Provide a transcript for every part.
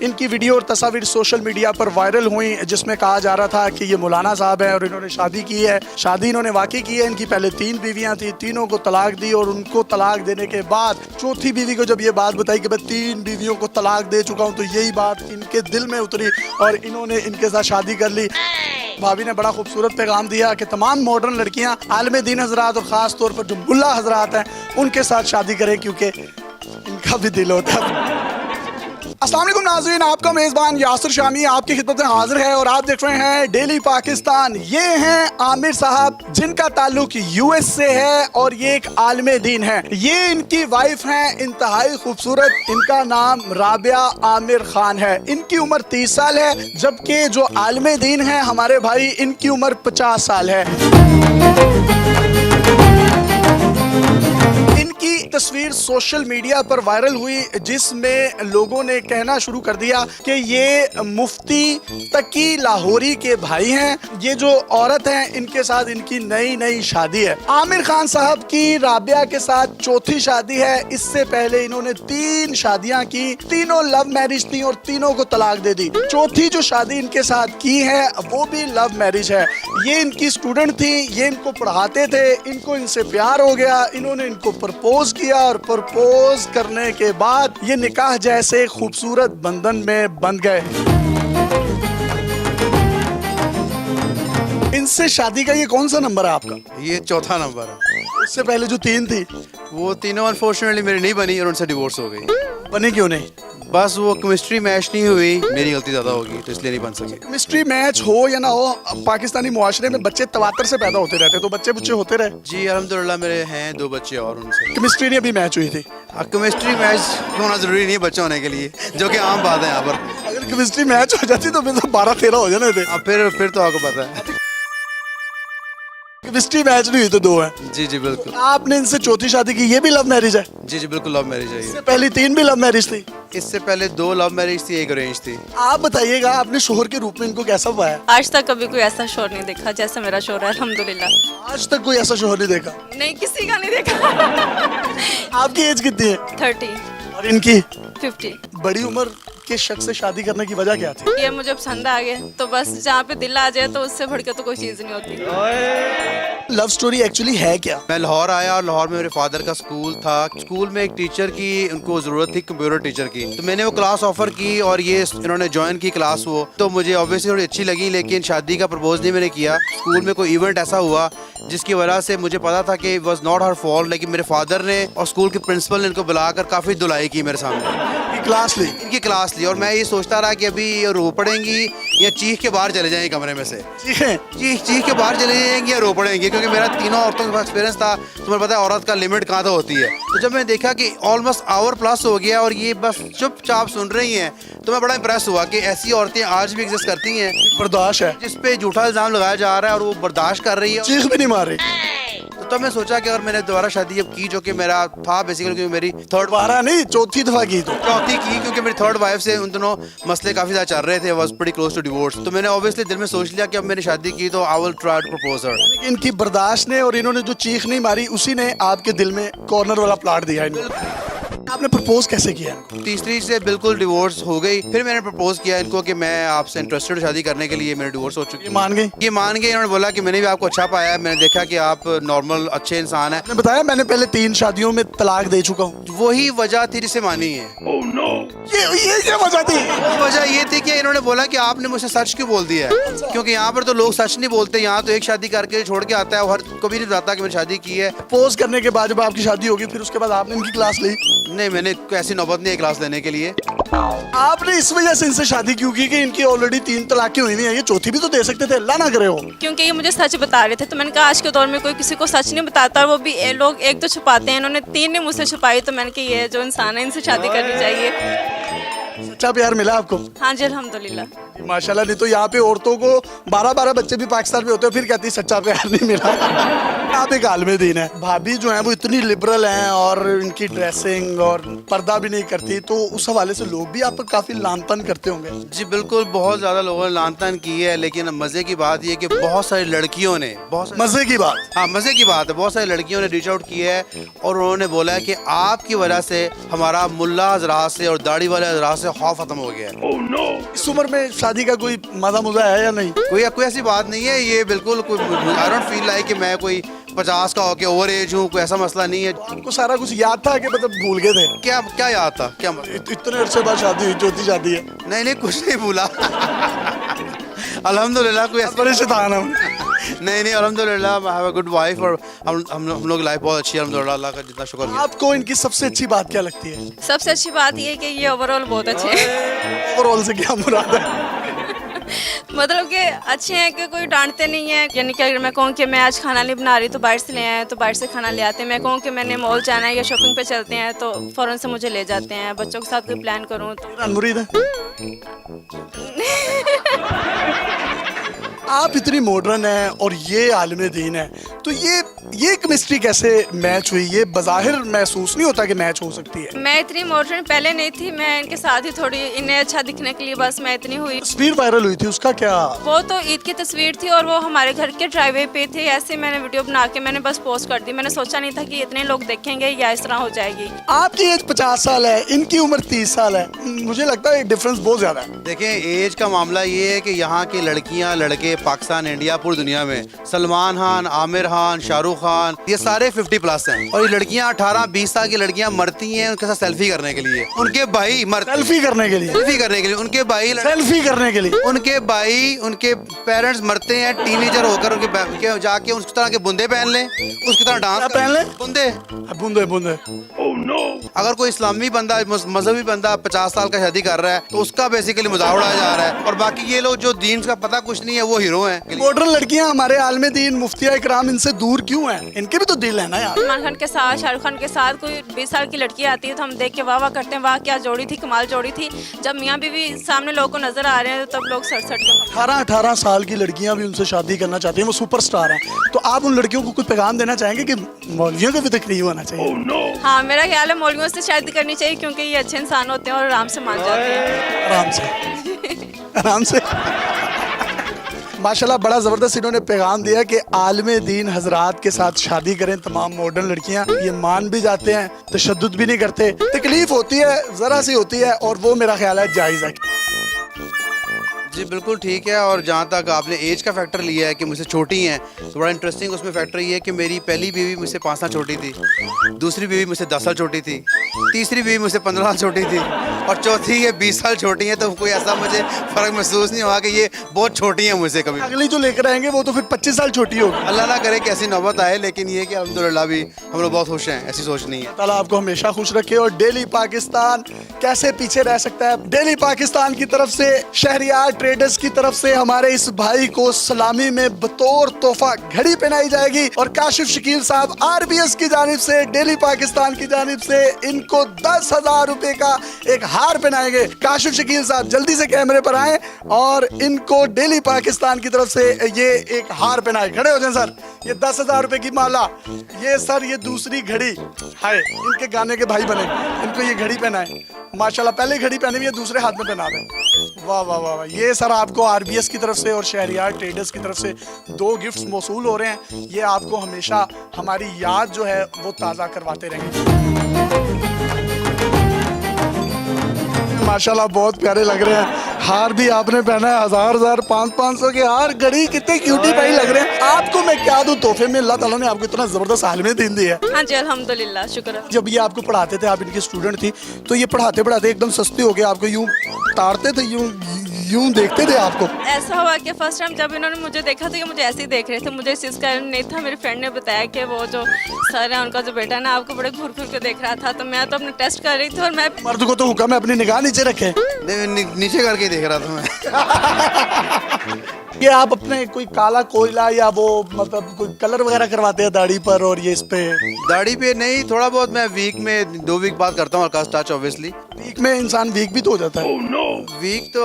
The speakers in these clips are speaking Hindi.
इनकी वीडियो और तस्वीर सोशल मीडिया पर वायरल हुई, जिसमें कहा जा रहा था कि ये मौलाना साहब है और इन्होंने शादी की है। शादी इन्होंने वाकई की है। इनकी पहले 3 बीवियां थी, तीनों को तलाक दी और उनको तलाक देने के बाद चौथी बीवी को जब ये बात बताई कि मैं 3 बीवियों को तलाक दे चुका हूँ, तो यही बात इनके दिल में उतरी और इन्होंने इनके साथ शादी कर ली। भाभी ने बड़ा खूबसूरत पैगाम दिया कि तमाम मॉडर्न लड़कियां आलिम दीन हजरात और ख़ास तौर पर जो मुल्ला हजरात हैं उनके साथ शादी करें, क्योंकि इनका भी दिल होता है। अस्सलाम वालेकुम नाज़रीन, आपका मेज़बान यासिर शामी आपकी खिदमत में हाजिर है और आप देख रहे हैं डेली पाकिस्तान। ये हैं आमिर साहब, जिनका ताल्लुक यूएस से है और ये एक आलिम दीन है। ये इनकी वाइफ हैं, इंतहाई खूबसूरत, इनका नाम राबिया आमिर खान है। इनकी उम्र 30 साल है, जबकि जो आलिम दीन है हमारे भाई, इनकी उम्र 50 साल है। इनकी तस्वीर सोशल मीडिया पर वायरल हुई, जिसमें लोगों ने कहना शुरू कर दिया कि ये मुफ्ती तकी लाहौरी के भाई हैं। ये जो औरत हैं, इनके साथ इनकी नई शादी है। आमिर खान साहब की राबिया के साथ चौथी शादी है। इससे पहले इन्होंने 3 शादियां की, तीनों लव मैरिज थी और तीनों को तलाक दे दी। चौथी जो शादी इनके साथ की है वो भी लव मैरिज है। ये इनकी स्टूडेंट थी, ये इनको पढ़ाते थे, इनको इनसे प्यार हो गया, इन्होंने इनको प्रपोज किया और प्रपोज करने के बाद ये निकाह जैसे खूबसूरत बंधन में बंध गए। इनसे शादी का ये कौन सा नंबर है आपका? ये चौथा नंबर है। इससे पहले जो 3 थी वो तीनों अनफॉर्चुनेटली मेरी नहीं बनी और उनसे डिवोर्स हो गई। बनी क्यों नहीं? बस वो केमिस्ट्री मैच नहीं हुई, मेरी गलती ज़्यादा होगी तो इसलिए नहीं बन सकी। केमिस्ट्री मैच हो या ना हो, पाकिस्तानी मुआशरे में बच्चे तवातर से पैदा होते रहते, तो बच्चे बुच्चे होते रहे। जी अल्हम्दुलिल्लाह मेरे हैं 2 बच्चे और उनसे। केमिस्ट्री नहीं अभी मैच हुई थी। केमिस्ट्री मैच होना ज़रूरी नहीं है बच्चे होने के लिए, जो कि आम बात है यहाँ पर। अगर केमिस्ट्री मैच हो जाती तो फिर तो 12-13 हो जाने थे। अब फिर तो आपको पता है। केमिस्ट्री मैच नहीं हुई तो 2 है। जी बिल्कुल। आपने इनसे चौथी शादी की, ये भी लव मैरिज है? जी बिल्कुल लव मैरिज है ये। इससे पहली 3 भी लव मैरिज थी? इससे पहले 2 लव मैरिज थी, 1 अरेंज थी। आप बताइएगा, आपने शोहर के रूप में इनको कैसा पाया? आज तक कभी कोई ऐसा शोर नहीं देखा जैसा मेरा शोर है, अल्हम्दुलिल्लाह। आज तक कोई ऐसा शोहर नहीं देखा? नहीं, किसी का नहीं देखा। आपकी एज कितनी है? 30। और इनकी? 50। बड़ी उम्र के शख्स से शादी करने की वजह क्या थी? ये मुझे पसंद आ गया, तो बस जहाँ पे दिल आ जाए तो उससे बढ़ के तो कोई चीज़ नहीं होती। लव स्टोरी एक्चुअली है क्या? मैं लाहौर आया और लाहौर में मेरे फादर का स्कूल था। स्कूल में एक टीचर की उनको ज़रूरत थी, कंप्यूटर टीचर की, तो मैंने वो क्लास ऑफर की और ये इन्होंने ज्वाइन की क्लास। वो तो मुझे ऑब्वियसली थोड़ी अच्छी लगी, लेकिन शादी का प्रपोज नहीं मैंने किया। स्कूल में कोई इवेंट ऐसा हुआ जिसकी वजह से मुझे पता था कि वॉज नॉट हर फॉल्ट, लेकिन मेरे फादर ने और स्कूल के प्रिंसिपल ने इनको बुलाकर काफ़ी धुलाई की मेरे सामने। क्लास ली? इनकी क्लास ली और मैं ये सोचता रहा कि अभी ये रो पड़ेंगी या चीख के बाहर चले जाएंगे कमरे में से। चीख के बाहर चले जाएंगे या रो पड़ेंगे, क्योंकि मेरा तीनों औरतों के पास एक्सपीरियंस था। तुम्हें पता है औरत का लिमिट कहाँ तक होती है। तो जब मैं देखा कि ऑलमोस्ट आवर प्लस हो गया और ये बस चुपचाप सुन रही हैं, तो मैं बड़ा इंप्रेस हुआ कि ऐसी औरतें आज भी एग्जिस्ट करती हैं। बर्दाश्त है जिस पे झूठा इल्जाम लगाया जा रहा है और वो बर्दाश्त कर रही है, चीख भी नहीं मार रही। तो मैं सोचा कि अगर मैंने दोबारा शादी अब की, जो कि मेरा था बेसिकली, क्योंकि मेरी दोबारा नहीं, चौथी दफा की। तो चौथी की क्योंकि मेरी 3rd वाइफ से उन दोनों मसले काफी ज्यादा चल रहे थे, was pretty close to divorce. तो मैंने ऑब्वियसली दिल में सोच लिया कि अब मैंने शादी की तो I will try to propose her. इनकी बर्दाश्त ने और इन्होंने जो चीख नहीं मारी, उसी ने आपके दिल में कॉर्नर वाला प्लाट दिया इनको। आपने प्रपोज कैसे किया? तीसरी से बिल्कुल डिवोर्स हो गई। फिर मैंने प्रपोज किया इनको कि मैं आपसे इंटरेस्टेड शादी करने के लिए, मेरे डिवोर्स हो चुकी है। मान गई? ये मान गए। इन्होंने बोला कि मैंने भी आपको अच्छा पाया है, मैंने देखा कि आप नॉर्मल अच्छे इंसान हैं। मैंने बताया मैंने पहले 3 शादियों में तलाक दे चुका हूँ। वही वजह थी जिसे मानी है। ये क्या वजह थी? वजह ये थी कि इन्होंने बोला कि आपने मुझसे सच क्यों बोल दिया है, क्योंकि यहाँ पर तो लोग सच नहीं बोलते। यहाँ तो एक शादी करके छोड़ के आता है, हर कभी नहीं बताता कि मैंने शादी की है। प्रपोज करने के बाद जब आपकी शादी होगी, फिर उसके बाद आपने इनकी क्लास ली? नहीं, मैंने ऐसी नौबत नहीं है क्लास लेने के लिए। आपने इस वजह से इनसे शादी क्यों की कि इनकी ऑलरेडी 3 तलाकें हुई हुई हैं? ये चौथी भी तो दे सकते थे, अल्लाह ना करे हो। क्योंकि ये मुझे सच बता रहे थे, तो मैंने कहा आज के दौर में कोई किसी को सच नहीं बताता, वो भी लोग एक तो छुपाते हैं। इन्होंने 3 ने मुझसे छुपाई, तो मैंने कहा ये जो इंसान है इनसे शादी करनी चाहिए। सच्चा प्यार मिला आपको? हाँ जी अल्हम्दुलिल्लाह। माशाल्लाह। नहीं तो यहाँ पे औरतों को 12-12 बच्चे भी पाकिस्तान में होते हैं, फिर कहती सच्चा प्यार नहीं मिला। आप एक आलमे दीन है, भाभी जो है वो इतनी लिबरल हैं और इनकी ड्रेसिंग और पर्दा भी नहीं करती, तो उस हवाले से लोग भी आप पर काफी लानतन करते होंगे। जी बिल्कुल, बहुत ज़्यादा लोगों ने लानतान की है, लेकिन मज़े की बात ये कि बहुत सारी लड़कियों ने मजे की बात, हाँ मज़े की बात है, बहुत सारी लड़कियों ने रीच आउट किया है और उन्होंने बोला है कि आपकी वजह से हमारा मुल्ला हजरात से और दाढ़ी वाले हजरात से खौफ खत्म हो गया है। इस उम्र में शादी का कोई मजा मुजा है या नहीं? कोई ऐसी बात नहीं है, ये बिल्कुल कोई आई डोंट फील लाइक कि मैं कोई 50 का होके ओवर एज हूँ, कोई ऐसा मसला नहीं है। आपको सारा कुछ याद था कि मतलब भूल गए थे? क्या क्या याद था, क्या मतलब? इतने अरसे बाद शादी हुई, चौथी शादी है। नहीं कुछ नहीं भूला। अल्हम्दुलिल्लाह कोई ऐसा बड़े शैतान हम। नहीं अल्हम्दुलिल्लाह I have a good wife और हम लोग लाइफ बहुत अच्छी है अल्हम्दुलिल्लाह, अल्लाह का जितना शुक्र है। आपको इनकी सबसे अच्छी बात क्या लगती है? सबसे अच्छी बात ये है कि ये ओवरऑल बहुत अच्छे हैं। ओवरऑल से क्या मुराद है? मतलब कि अच्छे हैं कि कोई डांटते नहीं है, यानी कि अगर मैं कहूँ कि मैं आज खाना नहीं बना रही तो बाहर से ले आए तो बाहर से खाना ले आते हैं। मैं कहूँ कि मैंने मॉल जाना है या शॉपिंग पे चलते हैं तो फ़ौरन से मुझे ले जाते हैं। बच्चों के साथ कोई प्लान करूँ तो मुरीद है। आप इतनी मॉडर्न हैं और ये आलिम दीन है, तो ये केमिस्ट्री कैसे मैच हुई? ये बज़ाहिर महसूस नहीं होता कि मैच हो सकती है। मैं इतनी मॉडर्न पहले नहीं थी, मैं इनके साथ ही थोड़ी इन्हें अच्छा दिखने के लिए बस मैं इतनी हुई। तस्वीर वायरल हुई थी, उसका क्या? वो तो ईद की तस्वीर थी और वो हमारे घर के ड्राइवे पे थे। ऐसे मैंने वीडियो बना के मैंने बस पोस्ट कर दी। मैंने सोचा नहीं था कि इतने लोग देखेंगे या इस तरह हो जाएगी। आपकी एज 50 साल है, इनकी उम्र 30 साल है, मुझे लगता है डिफरेंस बहुत ज्यादा है। देखें एज का मामला ये है कि यहाँ की लड़कियाँ लड़के पाकिस्तान इंडिया पूरी दुनिया में सलमान खान, आमिर खान, शाहरुख खान, ये सारे 50+ हैं और ये लड़कियाँ 18-20 साल की लड़कियाँ मरती हैं उनके साथ सेल्फी करने के लिए। उनके भाई सेल्फी करने के लिए, सेल्फी करने के लिए उनके भाई सेल्फी करने के लिए उनके भाई उनके पेरेंट्स मरते हैं टीनेजर होकर, उनके जाके उस तरह के बुंदे पहन लें, उसकी तरह डांस पहन लें, बुंदे बूंदे बूंदे। अगर कोई इस्लामी बंदा मजहबी बंदा 50 साल का शादी कर रहा है तो उसका बेसिकली मजाक उड़ाया जा रहा है और बाकी ये लोग जो दीन का पता कुछ नहीं है वो हीरो हैं। मॉडर्न लड़कियां हमारे आलमे दीन मुफ्तिया इकराम इनसे दूर क्यों हैं? इनके भी तो दिल है ना यार। सलमान खान के साथ, शाहरुख खान के साथ कोई 20 साल की लड़की आती है तो हम देख के वाह वाह करते हैं, वाह क्या जोड़ी थी, कमाल जोड़ी थी। जब मियाँ बीवी सामने लोगों को नजर आ रहे हैं तब लोग सट सट के 18 साल की लड़कियां भी उनसे शादी करना चाहती हैं, वो सुपरस्टार हैं। तो आप उन लड़कियों को कोई पैगाम देना चाहेंगे कि मौलवियों को भी तकलीफ होना चाहिए? हाँ, मेरा ख्याल है मौलवियों से शादी करनी चाहिए क्योंकि ये अच्छे इंसान होते हैं और आराम से मान जाते हैं। आराम से आराम से। माशाल्लाह बड़ा ज़बरदस्त इन्होंने पैगाम दिया कि आलिम दीन हजरात के साथ शादी करें तमाम मॉडर्न लड़कियां। ये मान भी जाते हैं, तशद्दुद भी नहीं करते, तकलीफ होती है ज़रा सी होती है और वो मेरा ख्याल है जायज़ है। जी बिल्कुल ठीक है। और जहाँ तक आपने एज का फैक्टर लिया है कि मुझसे छोटी हैं, तो बड़ा इंटरेस्टिंग उसमें फैक्टर ये है कि मेरी पहली बीवी मुझसे 5 साल छोटी थी, दूसरी बीवी मुझसे 10 साल छोटी थी, तीसरी बीवी मुझसे 15 साल छोटी थी और चौथी ये 20 साल छोटी है। तो कोई ऐसा मुझे फ़र्क महसूस नहीं हुआ कि ये बहुत छोटी हैं मुझसे कभी। अगली जो लेकर आएंगे वो तो फिर 25 साल छोटी होगी। अल्लाह ना करे कि ऐसी नौबत आए, लेकिन ये कि अल्हम्दुलिल्लाह भी हम लोग बहुत खुश हैं, ऐसी सोच नहीं है। ताला आपको हमेशा खुश रखे। और डेली पाकिस्तान कैसे पीछे रह सकता है? डेली पाकिस्तान की तरफ से, शहरियार ट्रेडर्स की तरफ से हमारे इस भाई को सलामी में बतौर तोहफा घड़ी पहनाई जाएगी और काशिफ शकील साहब RBS की जानिब से, डेली पाकिस्तान की जानिब से इनको 10,000 रुपए का एक हार पहनाएंगे। काशिफ शकील साहब जल्दी से कैमरे पर आए और इनको डेली पाकिस्तान की तरफ से ये एक हार पहनाए। खड़े हो जाए सर। ये 10,000 रुपए की माला, ये सर ये दूसरी घड़ी है, इनके गाने के भाई बने, इनको ये घड़ी पहनाए। माशाल्लाह पहले घड़ी पहने हुई है, दूसरे हाथ में पहना दें। वाह वाह वाह वाह। ये सर आपको RBS की तरफ से और शहरियार ट्रेडर्स की तरफ से 2 गिफ्ट्स मौसूल हो रहे हैं। ये आपको हमेशा हमारी याद जो है वो ताज़ा करवाते रहेंगे। माशाल्लाह बहुत प्यारे लग रहे हैं। हार भी आपने पहना है, 1000 500 के हार, घड़ी, कितने क्यूटी भाई लग रहे हैं। आपको मैं क्या दूं तोहफे में? अल्लाह ताला ने आपको इतना जबरदस्त आलिम दीन दिया है। हाँ जी अल्हम्दुलिल्लाह, शुक्र है। जब ये आपको पढ़ाते थे, आप इनकी स्टूडेंट थी, तो ये पढ़ाते पढ़ाते एकदम सस्ते हो गए, आपको यूं तारते थे, यूं देखते थे आपको? ऐसा हुआ कि फर्स्ट टाइम जब इन्होंने मुझे देखा तो ये मुझे ऐसे ही देख रहे थे, मुझे इस चीज़ का इल्म नहीं था। मेरी फ्रेंड ने बताया कि वो जो सर है उनका जो बेटा ना आपको बड़े घूर घूर के देख रहा था, तो मैं तो अपने टेस्ट कर रही थी और मैं मर्द को तो हुक्म है अपनी निगाह नीचे रखे। नीचे करके देख रहा था मैं। ये आप अपने कोई काला कोयला या वो मतलब कोई कलर वगैरह करवाते हैं दाढ़ी पर और ये इस पे? दाढ़ी पे नहीं, थोड़ा बहुत मैं वीक में 2 वीक बाद करता हूँ हल्का टच ऑब्वियसली। वीक में इंसान वीक भी तो हो जाता है। वीक तो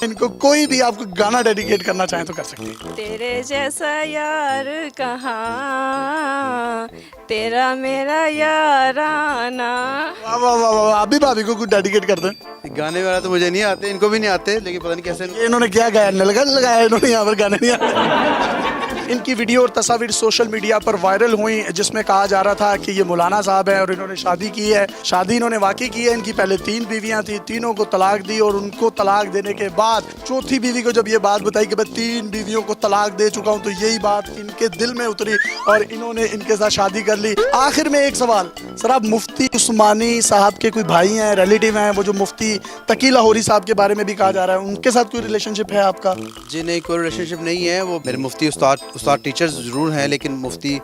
इनको कोई भी आपको गाना डेडिकेट करना चाहे तो कर सकते हैं। तेरे जैसा यार कहाँ, तेरा मेरा याराना। वाह वाह वाह वाह, आप भी भाभी को कुछ डेडिकेट कर दें। गाने वाला तो मुझे नहीं आते, इनको भी नहीं आते, लेकिन पता नहीं कैसे ये इन्होंने क्या गाया, नलगन लगाया इन्होंने, यहाँ पर गाने नहीं आते। इनकी वीडियो और तस्वीर सोशल मीडिया पर वायरल हुई जिसमें कहा जा रहा था कि ये मौलाना साहब हैं और इन्होंने शादी की है। शादी इन्होंने वाकई की है। इनकी पहले 3 बीवियां थी, तीनों को तलाक दी और उनको तलाक देने के बाद चौथी बीवी को जब ये बात बताई कि मैं 3 बीवियों को तलाक दे चुका हूँ, तो यही बात इनके दिल में उतरी और इन्होंने इनके साथ शादी कर ली। आखिर में एक सवाल, सर आप मुफ्ती उस्मानी साहब के कोई भाई हैं, रिलेटिव हैं, वो जो मुफ्ती तकी लाहौरी साहब के बारे में भी कहा जा रहा है, उनके साथ कोई रिलेशनशिप है आपका? जी नहीं, कोई रिलेशनशिप नहीं है। वो मेरे मुफ्ती उस्ताद टीचर्स ज़रूर हैं, लेकिन मुफ्ती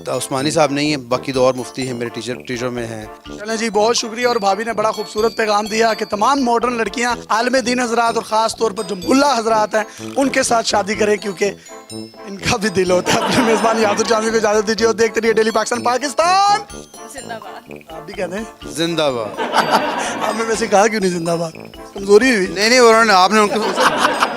उस्मानी साहब नहीं है। बाकी तो और मुफ्ती हैं मेरे टीचर में हैं। चलें जी, बहुत शुक्रिया। और भाभी ने बड़ा खूबसूरत पैगाम दिया कि तमाम मॉडर्न लड़कियां आलिम दीन हजरात और ख़ास तौर पर जो मुल्ला हजरात हैं उनके साथ शादी करें, क्योंकि इनका भी दिल होता है। अपने मेज़बान यादुर जामी को इजाज़त दीजिए और देखते रहिए डेली पाकिस्तान। जिंदाबाद। आप भी कहते हैं जिंदाबाद। आपने वैसे कहा क्यों नहीं जिंदाबाद? कमजोरी हुई? नहीं नहीं, उन्होंने आपने उनको